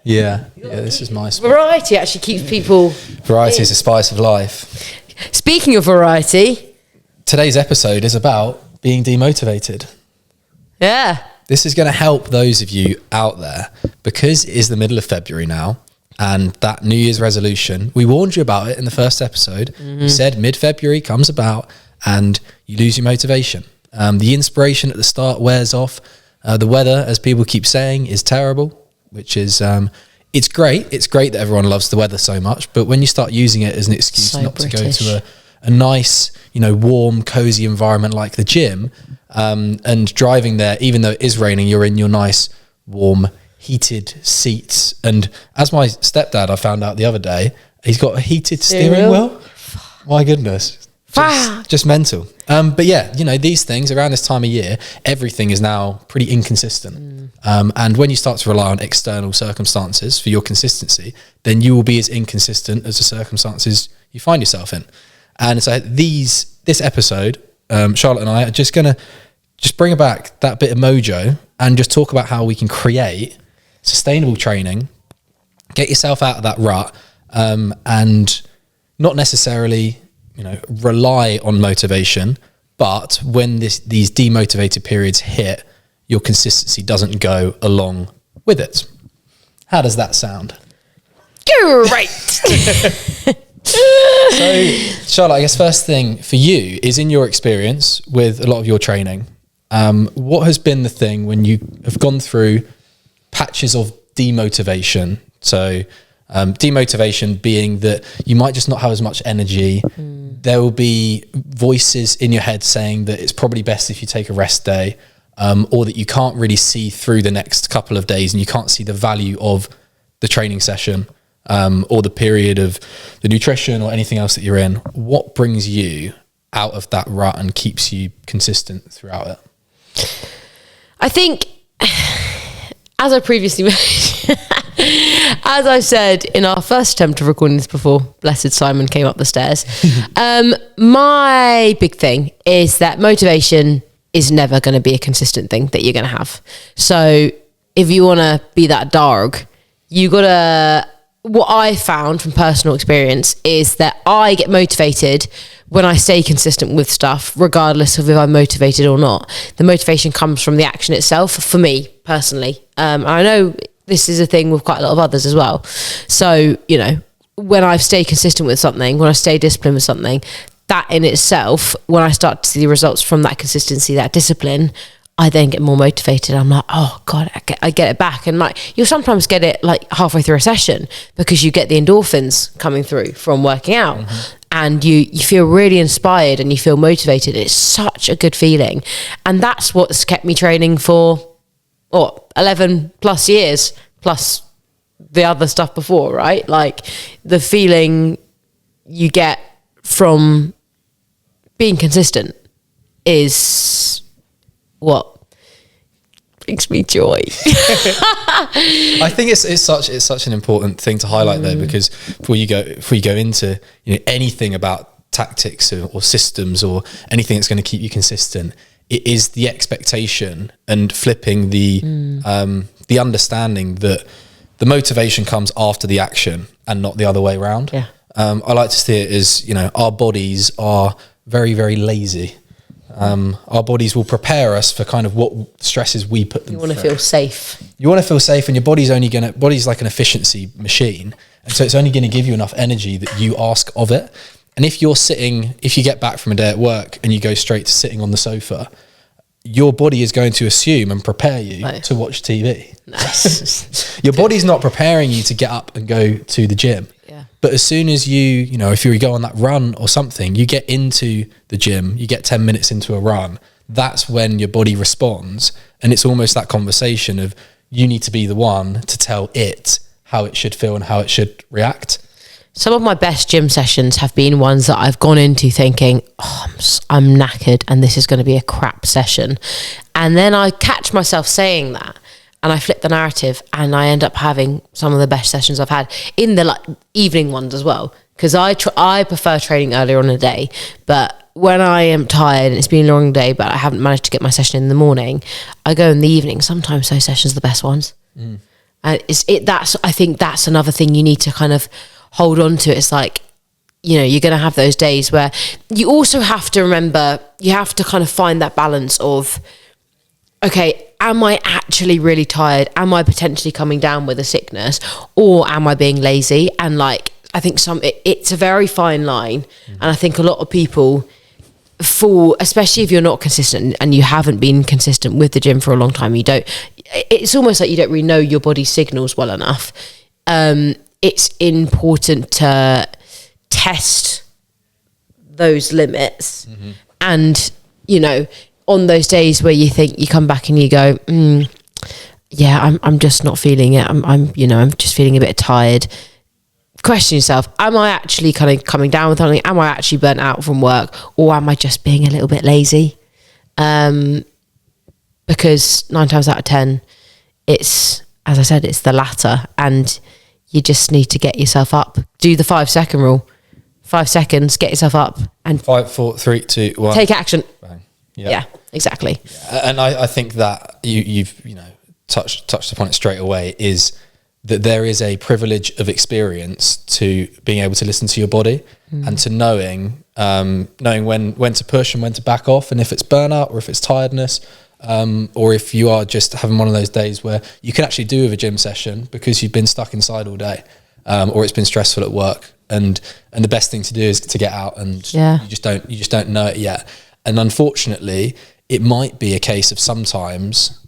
Yeah, this is my spot. Variety actually keeps people... Variety is the spice of life. Speaking of variety... Today's episode is about being demotivated. Yeah. This is going to help those of you out there because it is the middle of February now, and that New Year's resolution, we warned you about it in the first episode. We said mid-February comes about and you lose your motivation. The inspiration at the start wears off. The weather, as people keep saying, is terrible, which is... it's great. It's great that everyone loves the weather so much, but when you start using it as an excuse not to go to a nice, warm, cozy environment like the gym, and driving there, even though it is raining, you're in your nice, warm, heated seats. And as my stepdad, I found out the other day, he's got a heated steering wheel. My goodness. Just mental. But yeah, these things around this time of year, everything is now pretty inconsistent. And when you start to rely on external circumstances for your consistency, then you will be as inconsistent as the circumstances you find yourself in. And so this episode, Charlotte and I are just going to bring back that bit of mojo and just talk about how we can create sustainable training, get yourself out of that rut, and not necessarily, rely on motivation, but when these demotivated periods hit, your consistency doesn't go along with it. How does that sound? Great. So, Charlotte, I guess first thing for you is, in your experience with a lot of your training, what has been the thing when you have gone through patches of demotivation? So demotivation being that you might just not have as much energy. There will be voices in your head saying that it's probably best if you take a rest day, or that you can't really see through the next couple of days and you can't see the value of the training session, or the period of the nutrition or anything else that you're in. What brings you out of that rut and keeps you consistent throughout it? I think, as I previously mentioned, as I said in our first attempt of recording this before blessed Simon came up the stairs, my big thing is that motivation is never going to be a consistent thing that you're going to have. So if you want to be that dog, you got to... What I found from personal experience is that I get motivated when I stay consistent with stuff, regardless of if I'm motivated or not. The motivation comes from the action itself, for me personally. I know this is a thing with quite a lot of others as well. So, when I stay consistent with something, when I stay disciplined with something, that in itself, when I start to see the results from that consistency, that discipline, I then get more motivated. I'm like, oh God, I get it back. And you'll sometimes get it halfway through a session because you get the endorphins coming through from working out, and you feel really inspired and you feel motivated. It's such a good feeling. And that's what's kept me training for 11 plus years, plus the other stuff before, right? The feeling you get from being consistent is what brings me joy. I think it's such an important thing to highlight there, because before you go into anything about tactics or systems or anything that's going to keep you consistent, it is the expectation and flipping the understanding that the motivation comes after the action and not the other way around. Yeah. I like to see it as, our bodies are very, very lazy. Our bodies will prepare us for kind of what stresses we put them through. You want to feel safe. You want to feel safe, and your body's like an efficiency machine. And so it's only going to give you enough energy that you ask of it. And if you get back from a day at work and you go straight to sitting on the sofa, your body is going to assume and prepare you to watch TV. Nice. Your body's not preparing you to get up and go to the gym. Yeah. But as soon as if you go on that run or something, you get into the gym, you get 10 minutes into a run, that's when your body responds. And it's almost that conversation of, you need to be the one to tell it how it should feel and how it should react. Some of my best gym sessions have been ones that I've gone into thinking, I'm knackered and this is going to be a crap session. And then I catch myself saying that and I flip the narrative and I end up having some of the best sessions I've had in the evening ones as well. Because I prefer training earlier on in the day, but when I am tired and it's been a long day, but I haven't managed to get my session in the morning, I go in the evening. Sometimes those sessions are the best ones. And I think that's another thing you need to kind of hold on to. It's like, you know, you're going to have those days where you also have to remember, you have to kind of find that balance of, okay, am I actually really tired? Am I potentially coming down with a sickness, or am I being lazy? And like, I think it's a very fine line. And I think a lot of people fall, especially if you're not consistent and you haven't been consistent with the gym for a long time, it's almost like you don't really know your body's signals well enough. It's important to test those limits. And, you know, on those days where you think, you come back and you go, yeah, I'm just not feeling it. I'm just feeling a bit tired. Question yourself, am I actually kind of coming down with something? Am I actually burnt out from work, or am I just being a little bit lazy? Because 9 times out of 10, it's, as I said, it's the latter, and you just need to get yourself up. Do the 5-second rule. 5 seconds, get yourself up, and 5, 4, 3, 2, 1. Take action. Bang. Yeah, exactly. And I think that you've touched upon it straight away, is that there is a privilege of experience to being able to listen to your body and to knowing when to push and when to back off, and if it's burnout or if it's tiredness, or if you are just having one of those days where you can actually do with a gym session because you've been stuck inside all day, or it's been stressful at work, and the best thing to do is to get out, and you just don't know it yet. And unfortunately, it might be a case of sometimes,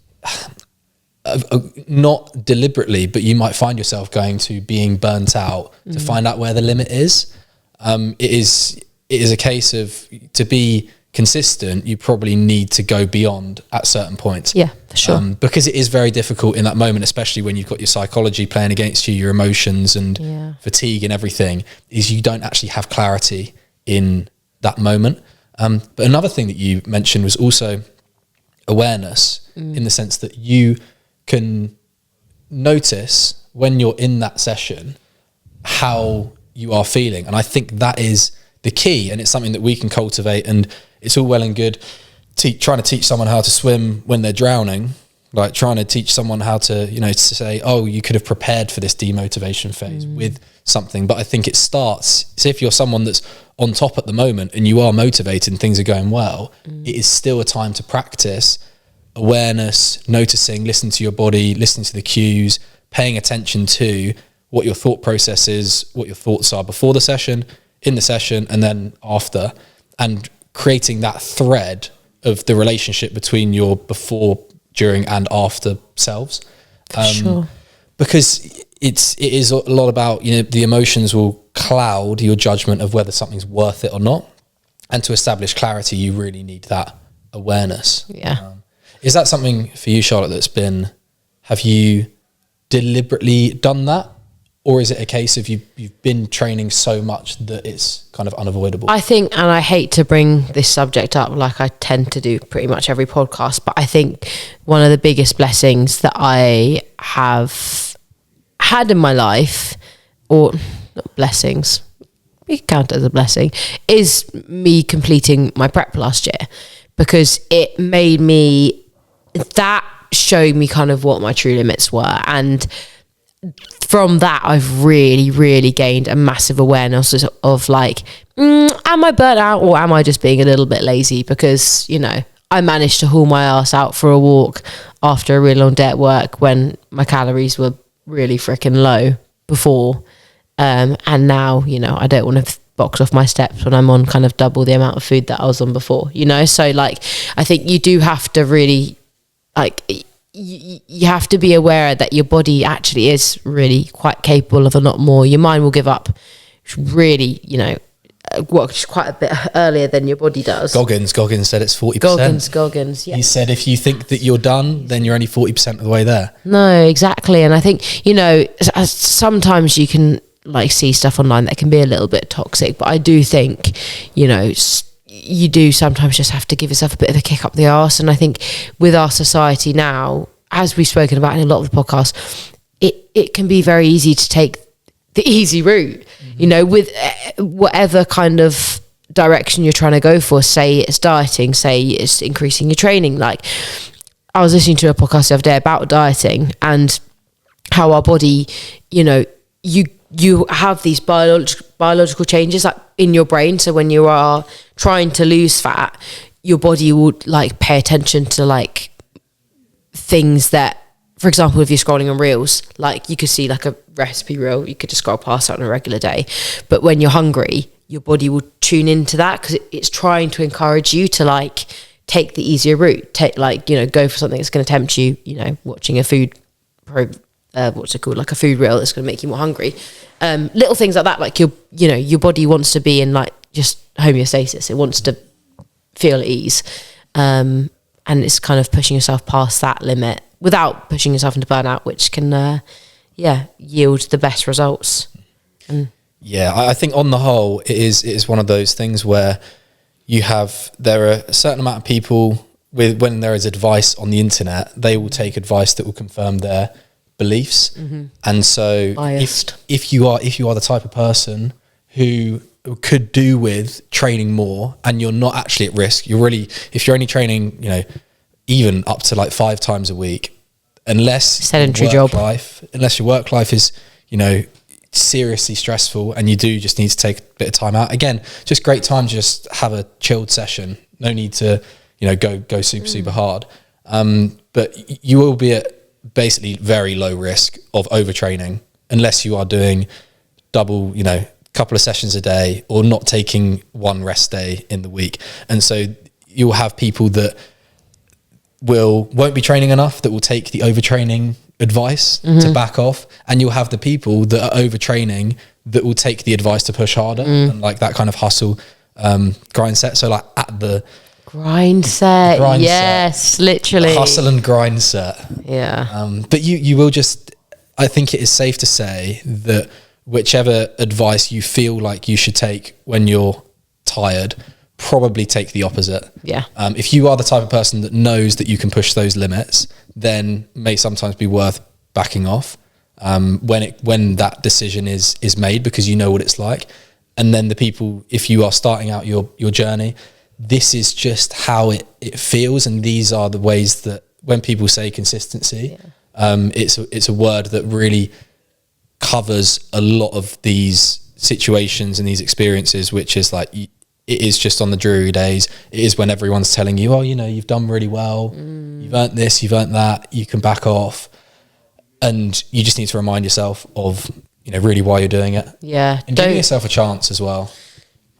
not deliberately, but you might find yourself going to being burnt out to find out where the limit is. It is a case of, to be consistent, you probably need to go beyond at certain points. Yeah, for sure. Because it is very difficult in that moment, especially when you've got your psychology playing against you, your emotions and fatigue and everything, is you don't actually have clarity in that moment. But another thing that you mentioned was also awareness, in the sense that you can notice when you're in that session how you are feeling. And I think that is the key, and it's something that we can cultivate. And it's all well and good trying to teach someone how to swim when they're drowning, like trying to teach someone how to, to say, oh, you could have prepared for this demotivation phase with something. But I think it starts, so if you're someone that's on top at the moment and you are motivated and things are going well, it is still a time to practice awareness, noticing, listen to your body, listen to the cues, paying attention to what your thought process is, what your thoughts are before the session, in the session, and then after, and creating that thread of the relationship between your before, during, and after selves. Sure. Because it is a lot about, the emotions will cloud your judgment of whether something's worth it or not. And to establish clarity, you really need that awareness. Yeah. Is that something for you, Charlotte, have you deliberately done that? Or is it a case of you've been training so much that it's kind of unavoidable? I think, and I hate to bring this subject up like I tend to do pretty much every podcast, but I think one of the biggest blessings that I have had in my life, or not blessings, we can count it as a blessing, is me completing my prep last year, because it made me, that showed me kind of what my true limits were. And from that, I've really, really gained a massive awareness of like, am I burnt out, or am I just being a little bit lazy? Because, I managed to haul my ass out for a walk after a really long day at work when my calories were really freaking low before. And now, I don't want to box off my steps when I'm on kind of double the amount of food that I was on before, So like, I think you do have to really, like, you have to be aware that your body actually is really quite capable of a lot more. Your mind will give up really, works quite a bit earlier than your body does. Goggins said it's 40%. Goggins, yeah. He said if you think that you're done, then you're only 40% of the way there. No, exactly. And I think, sometimes you can like see stuff online that can be a little bit toxic, but I do think, you do sometimes just have to give yourself a bit of a kick up the arse. And I think with our society now, as we've spoken about in a lot of the podcasts, it can be very easy to take the easy route, with whatever kind of direction you're trying to go for. Say it's dieting, say it's increasing your training. Like, I was listening to a podcast the other day about dieting, and how our body, you know, you have these biological changes like in your brain. So when you are trying to lose fat, your body will like pay attention to like things that, for example, if you're scrolling on reels, like you could see like a recipe reel, you could just scroll past that on a regular day. But when you're hungry, your body will tune into that because it's trying to encourage you to like take the easier route, go for something that's going to tempt you, you know, watching a food what's it called, like a food reel that's going to make you more hungry. Little things like that, like your body wants to be in like just homeostasis. It wants to feel at ease, and it's kind of pushing yourself past that limit without pushing yourself into burnout, which can yield the best results. I think on the whole it is one of those things where there are a certain amount of people when there is advice on the internet, they will take advice that will confirm their beliefs. And so if you are the type of person who could do with training more and you're not actually at risk, if you're only training, you know, even up to like 5 times a week, unless your work life is, you know, seriously stressful and you do just need to take a bit of time out, again, just great time to just have a chilled session. No need to, you know, go super hard, but you will be at basically very low risk of overtraining unless you are doing double, you know, couple of sessions a day or not taking one rest day in the week. And so you'll have people that won't be training enough, that will take the overtraining advice to back off, and you'll have the people that are overtraining that will take the advice to push harder, and like that kind of hustle grind set. So like at the grind set, yes, literally hustle and grind set. But you will just, I think it is safe to say that whichever advice you feel like you should take when you're tired, probably take the opposite. If you are the type of person that knows that you can push those limits, then may sometimes be worth backing off when that decision is made, because you know what it's like. And then the people, if you are starting out your journey, this is just how it feels, and these are the ways that when people say consistency, it's a word that really covers a lot of these situations and these experiences, which is like, it is just on the dreary days. It is when everyone's telling you, oh, you know, you've done really well, you've earned this, you've earned that, you can back off. And you just need to remind yourself of, you know, really why you're doing it. And giving yourself a chance as well.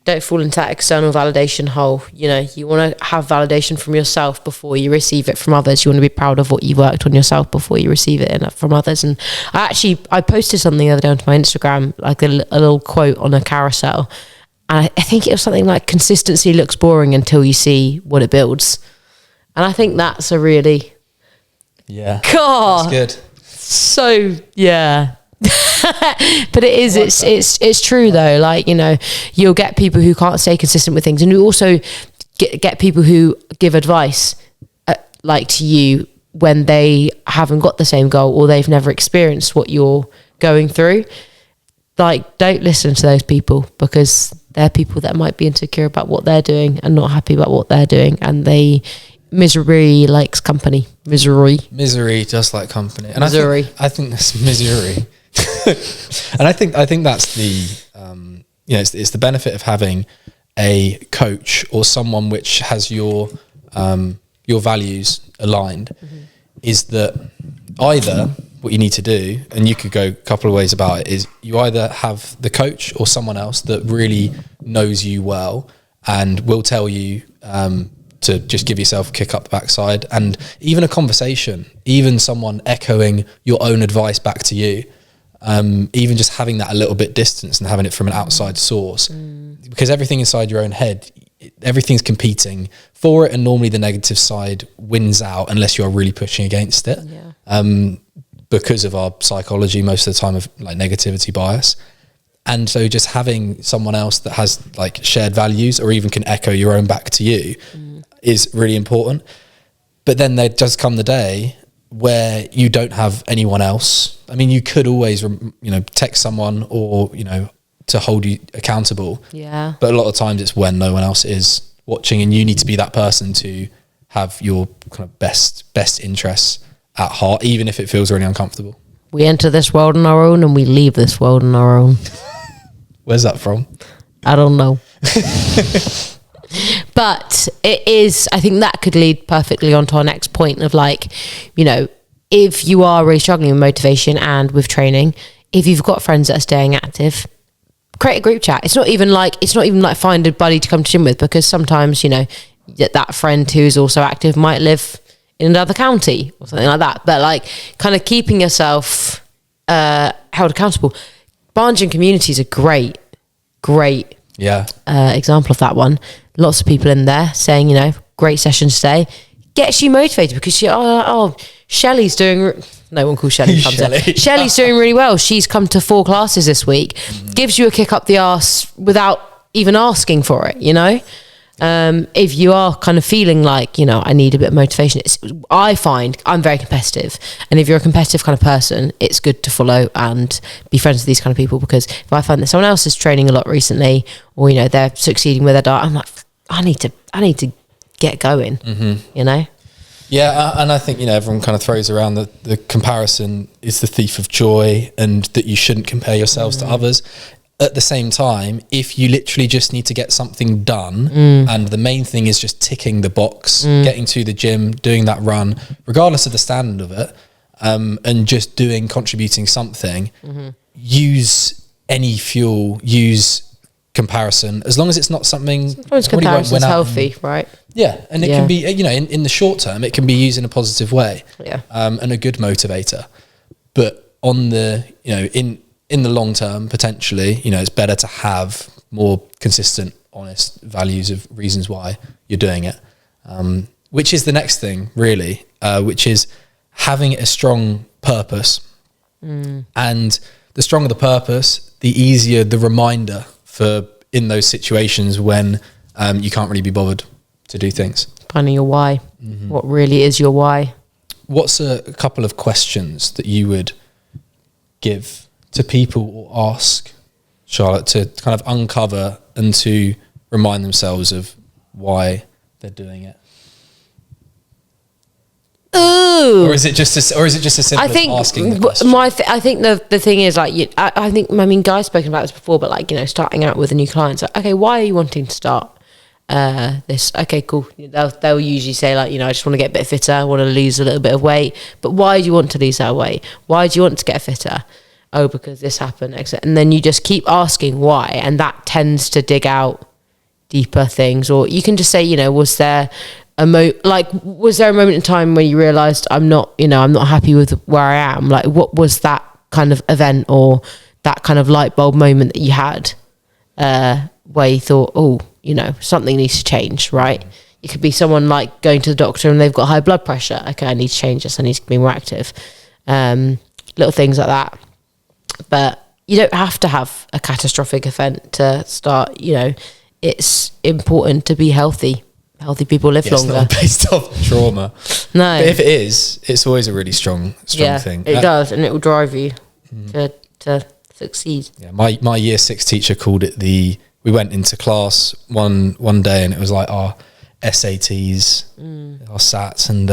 Don't fall into that external validation hole. You know, you want to have validation from yourself before you receive it from others. You want to be proud of what you worked on yourself before you receive it from others. And I posted something the other day onto my Instagram, like a little quote on a carousel. And I think it was something like, consistency looks boring until you see what it builds. And I think that's a really... That's good. So, but it is, it's true though. Like, you know, you'll get people who can't stay consistent with things, and you also get people who give advice like to you when they haven't got the same goal or they've never experienced what you're going through. Like, don't listen to those people, because they're people that might be insecure about what they're doing and not happy about what they're doing, and misery likes company. Misery does like company. And I think that's misery. And I think that's the you know, it's the benefit of having a coach or someone which has your values aligned, is that either what you need to do, and you could go a couple of ways about it, is you either have the coach or someone else that really knows you well and will tell you to just give yourself a kick up the backside, and even a conversation, even someone echoing your own advice back to you. Even just having that a little bit distance and having it from an outside source, because everything inside your own head, everything's competing for it, and normally the negative side wins out unless you're really pushing against it, because of our psychology most of the time of like negativity bias. And so just having someone else that has like shared values or even can echo your own back to you is really important. But then there does come the day where you don't have anyone else. I mean, you could always, you know, text someone or, you know, to hold you accountable. But a lot of times it's when no one else is watching, and you need to be that person to have your kind of best interests at heart, even if it feels really uncomfortable. We enter this world on our own and we leave this world on our own. Where's that from? I don't know. But it is, I think that could lead perfectly onto our next point of like, you know, if you are really struggling with motivation and with training, if you've got friends that are staying active, create a group chat. It's not even like find a buddy to come to gym with, because sometimes, you know, that friend who's also active might live in another county or something like that. But like kind of keeping yourself held accountable. Barngen communities are great example of that one. Lots of people in there saying, you know, great sessions today. Gets you motivated because Shelley's doing... No one calls Shelley. Shelley's doing really well. She's come to 4 classes this week. Gives you a kick up the arse without even asking for it, you know? If you are kind of feeling like, you know, I need a bit of motivation, I find I'm very competitive. And if you're a competitive kind of person, it's good to follow and be friends with these kind of people, because if I find that someone else is training a lot recently, or, you know, they're succeeding with their diet, I'm like, I need to get going, you know? Yeah, and I think, you know, everyone kind of throws around the comparison is the thief of joy, and that you shouldn't compare yourselves to others. At the same time, if you literally just need to get something done, and the main thing is just ticking the box, getting to the gym, doing that run, regardless of the standard of it, and just contributing something, use any fuel, use comparison, as long as it's not something... Sometimes comparison's healthy, right? Yeah, and it can be, you know, in the short term, it can be used in a positive way, and a good motivator. But on the, you know, in the long term, potentially, you know, it's better to have more consistent, honest values of reasons why you're doing it, which is the next thing, really, which is having a strong purpose. And the stronger the purpose, the easier the reminder for in those situations when you can't really be bothered to do things. Finding your why. What really is your why? What's a couple of questions that you would give to people or ask, Charlotte, to kind of uncover and to remind themselves of why they're doing it? Ooh. Or is it just as simple as asking the question? I think the thing is, like, I think, I mean, Guy's spoken about this before, but like, you know, starting out with a new client, so, okay, why are you wanting to start this? Okay, cool. They'll usually say, like, you know, I just want to get a bit fitter, I want to lose a little bit of weight. But why do you want to lose that weight? Why do you want to get fitter? Oh, because this happened, etc. And then you just keep asking why, and that tends to dig out deeper things. Or you can just say, you know, was there a moment in time where you realised I'm not happy with where I am? Like, what was that kind of event or that kind of light bulb moment that you had where you thought, oh, you know, something needs to change, right? It could be someone like going to the doctor and they've got high blood pressure. Okay, I need to change this. I need to be more active. Little things like that. But you don't have to have a catastrophic event to start, you know. It's important to be healthy. Healthy people live longer. It's not based off trauma. No. But if it is, it's always a really strong thing. It does, and it will drive you to succeed. Yeah, my year 6 teacher called it we went into class one day and it was like our SATs, our SATs, and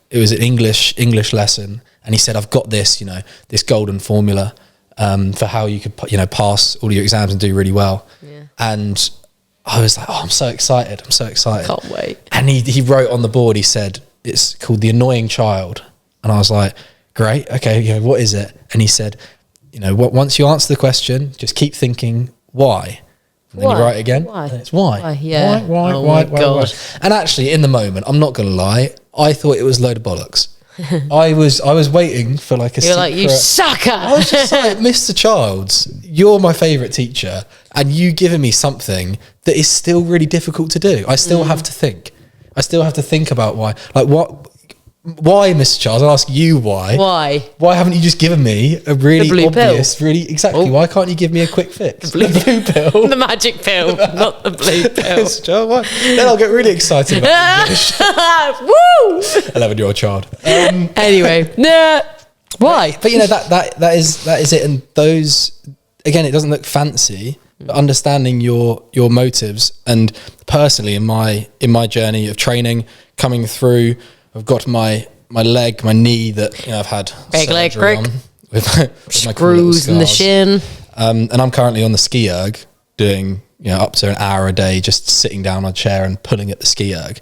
it was an English lesson, and he said, I've got this, you know, this golden formula for how you could, you know, pass all your exams and do really well. Yeah. And I was like, oh, I'm so excited. Can't wait. And he wrote on the board, he said, it's called The Annoying Child. And I was like, great, okay, you know, what is it? And he said, you know, once you answer the question, just keep thinking, why? And then you write it again. Why? And it's why. Yeah. Why? And actually, in the moment, I'm not going to lie, I thought it was a load of bollocks. I was waiting for like a You're secret. like, you sucker. I was just like, Mr. Childs, you're my favourite teacher, and you giving me something that is still really difficult to do. I still have to think. I still have to think about why. Like, why, Mr. Childs? I'll ask you why. Why haven't you just given me a really obvious, pill. Why can't you give me a quick fix? The blue pill. The magic pill, not the blue pill. Mr. Childs, why? Then I'll get really excited about English. Woo! 11-year-old child. Anyway, nah. Why? But you know, that is it. And those, again, it doesn't look fancy, but understanding your motives. And personally, in my journey of training, coming through, I've got my leg, my knee that, you know, I've had big leg surgery crick. with my cool little Screws in the scars. shin. And I'm currently on the ski erg doing, up to an hour a day, just sitting down on a chair and pulling at the ski erg.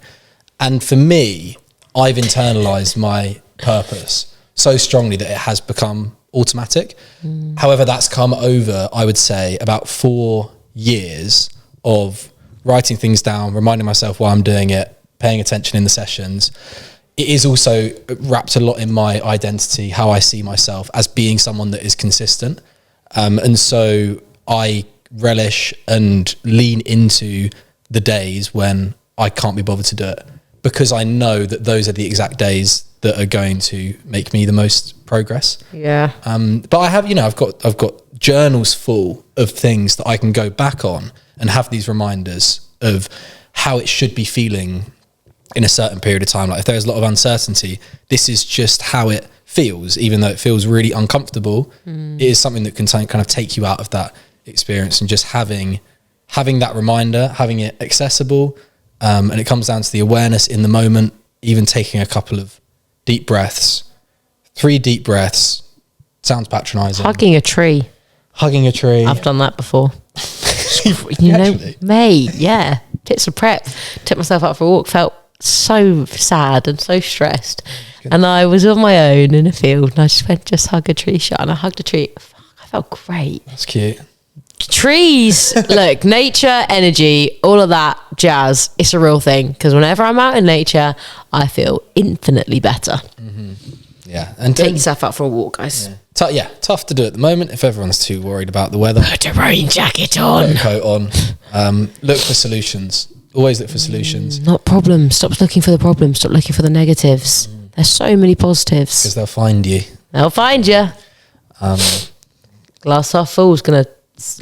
And for me, I've internalized my purpose so strongly that it has become automatic. However, that's come over, I would say, about 4 years of writing things down, reminding myself why I'm doing it, paying attention in the sessions. It is also wrapped a lot in my identity, how I see myself as being someone that is consistent. And so I relish and lean into the days when I can't be bothered to do it, because I know that those are the exact days that are going to make me the most progress. Yeah. But I have, I've got journals full of things that I can go back on and have these reminders of how it should be feeling in a certain period of time. Like if there's a lot of uncertainty, this is just how it feels, even though it feels really uncomfortable. It is something that can kind of take you out of that experience, and just having that reminder, having it accessible. And it comes down to the awareness in the moment, even taking a couple of deep breaths, 3 deep breaths. Sounds patronizing. Hugging a tree. I've done that before. Actually? Mate, yeah. Bits of prep. Took myself out for a walk, felt so sad and so stressed. And I was on my own in a field, and I just went, just hug a tree shot. And I hugged a tree. Fuck, I felt great. That's cute. Trees, look, nature, energy, all of that jazz, it's a real thing, because whenever I'm out in nature, I feel infinitely better. Yeah. And Take yourself out for a walk, guys. Tough to do at the moment if everyone's too worried about the weather. Put a rain jacket Put on. a coat on. Look for solutions. Always look for solutions, Not problems. Stop looking for the problems. Stop looking for the negatives. There's so many positives. because they'll find you. They'll find you. Glass half full is going to,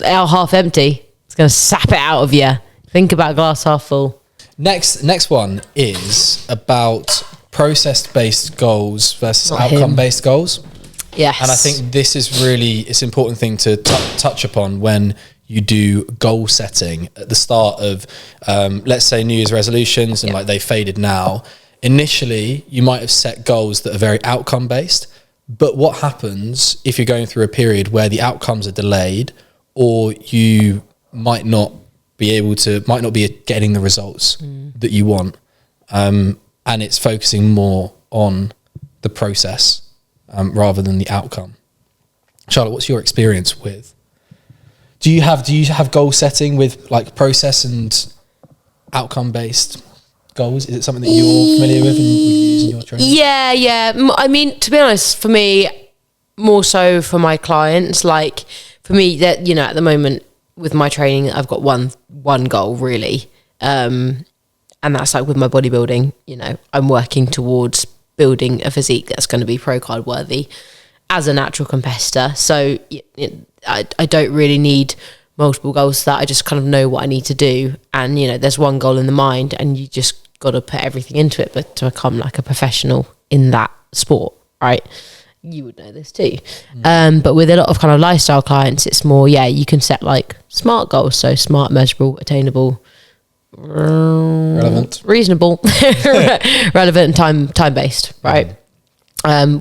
half empty. It's going to sap it out of you. Think about glass half full. Next one is about process-based goals versus Not him. outcome-based goals. Yes. And I think this is it's an important thing to touch upon when you do goal setting at the start of, let's say, New Year's resolutions, and like they faded now. Initially, you might have set goals that are very outcome-based, but what happens if you're going through a period where the outcomes are delayed, or you might not be getting the results that you want, and it's focusing more on the process rather than the outcome. Charlotte, what's your experience with? Do you have goal setting with like process and outcome based goals? Is it something that you're familiar with and would use in your training? Yeah. I mean, to be honest, for me, more so for my clients, like for me, that at the moment with my training, I've got one goal really, and that's like with my bodybuilding. I'm working towards building a physique that's going to be pro card worthy as a natural competitor. So I don't really need multiple goals for that. I just kind of know what I need to do, and there's one goal in the mind, and you just got to put everything into it, but to become like a professional in that sport, right? You would know this too. But with a lot of kind of lifestyle clients, it's more, you can set like SMART goals. So SMART, measurable, attainable, Relevant, reasonable, relevant, and time-based, right?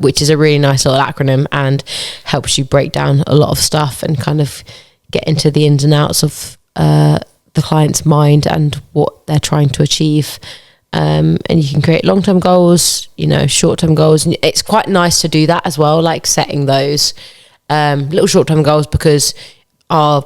Which is a really nice little acronym and helps you break down a lot of stuff and kind of get into the ins and outs of the client's mind and what they're trying to achieve. And you can create long-term goals, short-term goals. And it's quite nice to do that as well, like setting those little short-term goals, because our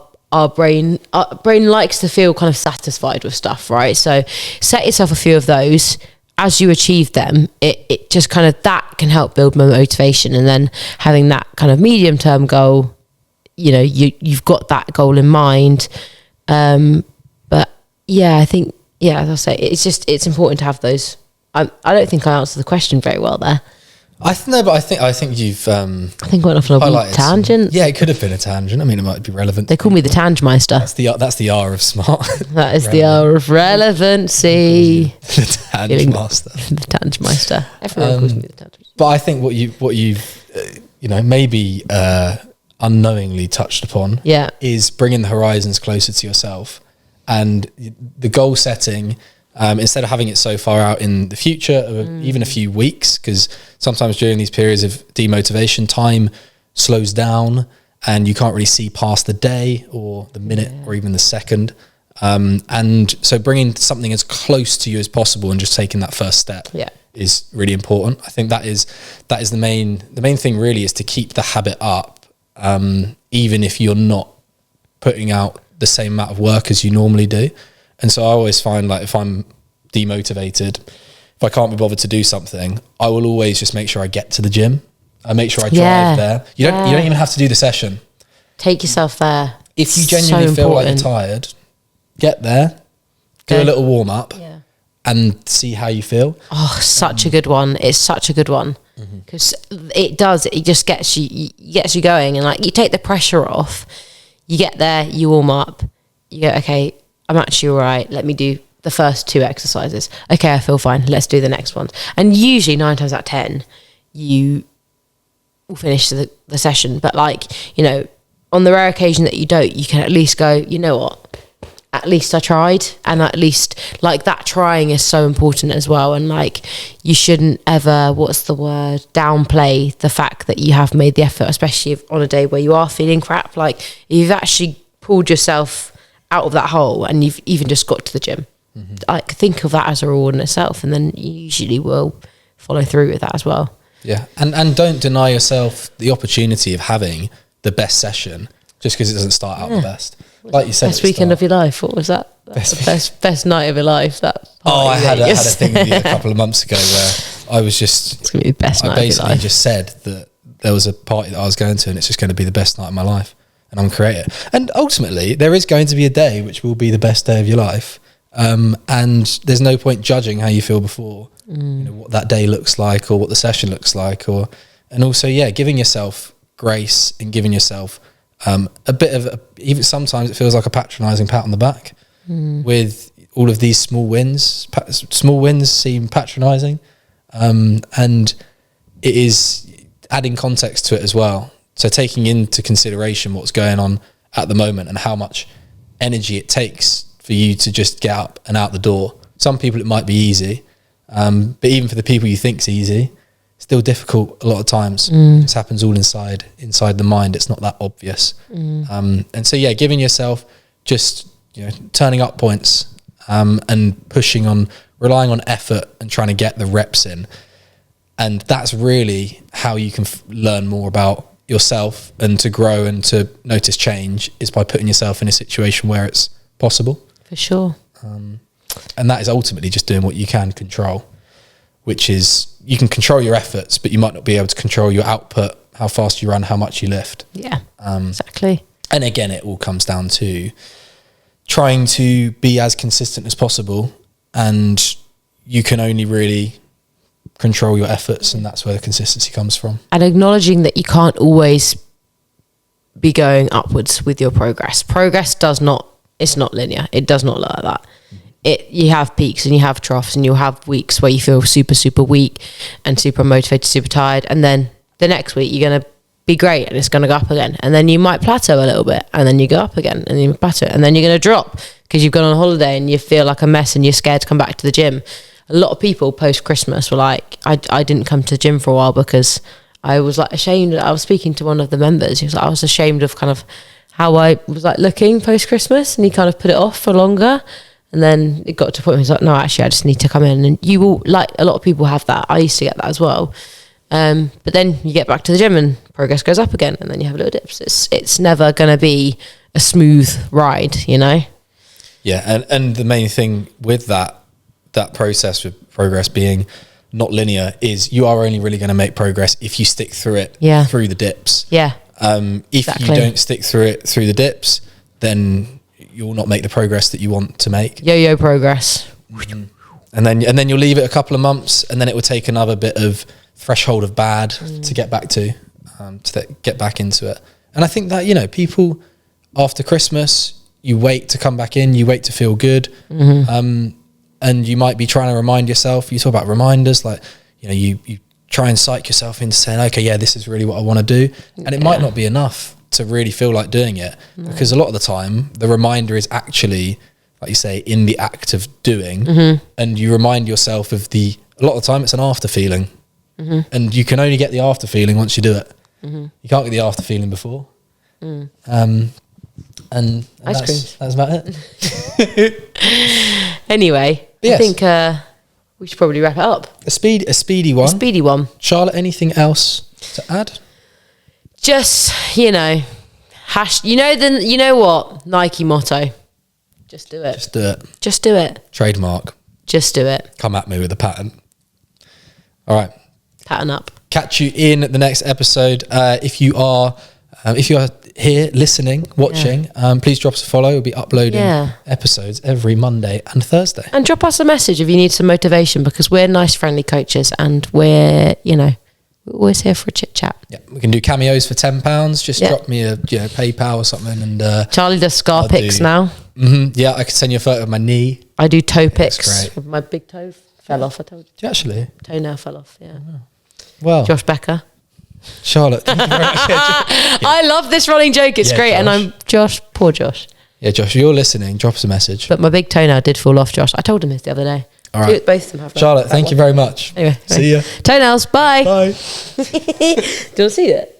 brain likes to feel kind of satisfied with stuff, right? So set yourself a few of those. As you achieve them, it just kind of, that can help build more motivation. And then having that kind of medium-term goal, you've got that goal in mind. But yeah, I think, as I say, it's important to have those. I don't think I answered the question very well there. I think you've. I think I went off on a tangent. Yeah, it could have been a tangent. I mean, it might be relevant. They call me the Tangmeister. That's the R of smart. That is the R of relevancy. The Tangmaster. The Tangmeister. Everyone calls me the Tangmeister. But I think what you've maybe unknowingly touched upon is bringing the horizons closer to yourself, and the goal setting. Instead of having it so far out in the future, even a few weeks, because sometimes during these periods of demotivation, time slows down and you can't really see past the day or the minute or even the second. And so bringing something as close to you as possible and just taking that first step is really important. I think that is the main thing really, is to keep the habit up, even if you're not putting out the same amount of work as you normally do. And so I always find, like, if I'm demotivated, if I can't be bothered to do something, I will always just make sure I get to the gym. I make sure I drive there. You don't even have to do the session. Take yourself there. If you genuinely feel like you're tired, get there, do a little warm up, and see how you feel. Oh, such a good one. It's such a good one, because it just gets you going, and like, you take the pressure off. You get there, you warm up, you go, okay, I'm actually all right. Let me do the first 2 exercises. Okay, I feel fine. Let's do the next one. And usually 9 times out of 10, you will finish the session. But, like, you know, on the rare occasion that you don't, you can at least go, you know what? At least I tried. And at least, like, that trying is so important as well. And, like, you shouldn't ever, downplay the fact that you have made the effort, especially if on a day where you are feeling crap. Like, you've actually pulled yourself out of that hole and you've even just got to the gym. Like, think of that as a reward in itself, and then you usually will follow through with that as well. Yeah. And don't deny yourself the opportunity of having the best session just because it doesn't start out the best. Like you said, best weekend of your life. What was that? Best night of your life. I had a thing with you a couple of months ago where I was just, it's gonna be the best night of your life. I basically just said that there was a party that I was going to and it's just going to be the best night of my life, and I'm creating. And ultimately there is going to be a day which will be the best day of your life. And there's no point judging how you feel before, you know, what that day looks like or what the session looks like, and also, giving yourself grace and giving yourself a bit of even sometimes it feels like a patronizing pat on the back with all of these small wins. Small wins seem patronizing, and it is adding context to it as well. So taking into consideration what's going on at the moment and how much energy it takes for you to just get up and out the door. Some people it might be easy, but even for the people you think's easy, it's still difficult a lot of times. This happens all inside the mind. It's not that obvious. And so giving yourself just, you know, turning up points, and pushing on, relying on effort and trying to get the reps in. And that's really how you can learn more about yourself and to grow and to notice change, is by putting yourself in a situation where it's possible. For sure. And that is ultimately just doing what you can control, which is you can control your efforts, but you might not be able to control your output, how fast you run, how much you lift. Yeah, exactly. And again, it all comes down to trying to be as consistent as possible, and you can only really control your efforts, and that's where the consistency comes from. And acknowledging that you can't always be going upwards with your progress. It's not linear. It does not look like that. You have peaks and you have troughs, and you'll have weeks where you feel super, super weak and super motivated, super tired. And then the next week you're going to be great and it's going to go up again. And then you might plateau a little bit, and then you go up again, and then you plateau, and then you're going to drop because you've gone on holiday and you feel like a mess and you're scared to come back to the gym. A lot of people post-Christmas were like, I didn't come to the gym for a while because I was like ashamed. I was speaking to one of the members. He was like, I was ashamed of kind of how I was like looking post-Christmas, and he kind of put it off for longer. And then it got to a point where he's like, no, actually, I just need to come in. And you will, like, a lot of people have that. I used to get that as well. But then you get back to the gym and progress goes up again, and then you have little dips. It's never going to be a smooth ride, you know? Yeah, and the main thing with that process with progress being not linear is you are only really going to make progress if you stick through it through the dips. Yeah. If you don't stick through it through the dips, then you'll not make the progress that you want to make. Yo-yo progress. And then you'll leave it a couple of months, and then it will take another bit of threshold of bad to get back to get back into it. And I think that, you know, people after Christmas, you wait to come back in, you wait to feel good. And you might be trying to remind yourself, you talk about reminders, like, you know, you try and psych yourself into saying, okay, yeah, this is really what I want to do. And it might not be enough to really feel like doing it, because a lot of the time the reminder is actually, like you say, in the act of doing, and you remind yourself of a lot of the time it's an after feeling, and you can only get the after feeling once you do it. You can't get the after feeling before. And Ice creams. that's about it. Anyway, Yes. I think we should probably wrap it up. A speedy one. A speedy one. Charlotte, anything else to add? Just, you know what? Nike motto. Just do it. Just do it. Just do it. Trademark. Just do it. Come at me with a patent. All right. Pattern up. Catch you in the next episode. If you are here listening, watching, please drop us a follow. We'll be uploading episodes every Monday and Thursday. And drop us a message if you need some motivation, because we're nice, friendly coaches, and we're always here for a chit chat. Yeah, we can do cameos for £10. Just drop me a PayPal or something. And Charlie does scar pics now. Yeah, I can send you a photo of my knee. I do toe pics. Great. My big toe fell off. I told you. Do you actually? Toenail fell off. Yeah. Well, Josh Becker. Charlotte, thank you very much. I love this running joke. It's great. Josh. And I'm Josh. Poor Josh. Yeah, Josh, if you're listening, drop us a message. But my big toenail did fall off, Josh. I told him this the other day. All right. Both of them have. Charlotte, thank you very much. Anyway. See ya. Toenails. Bye. Bye. Do you want to see it?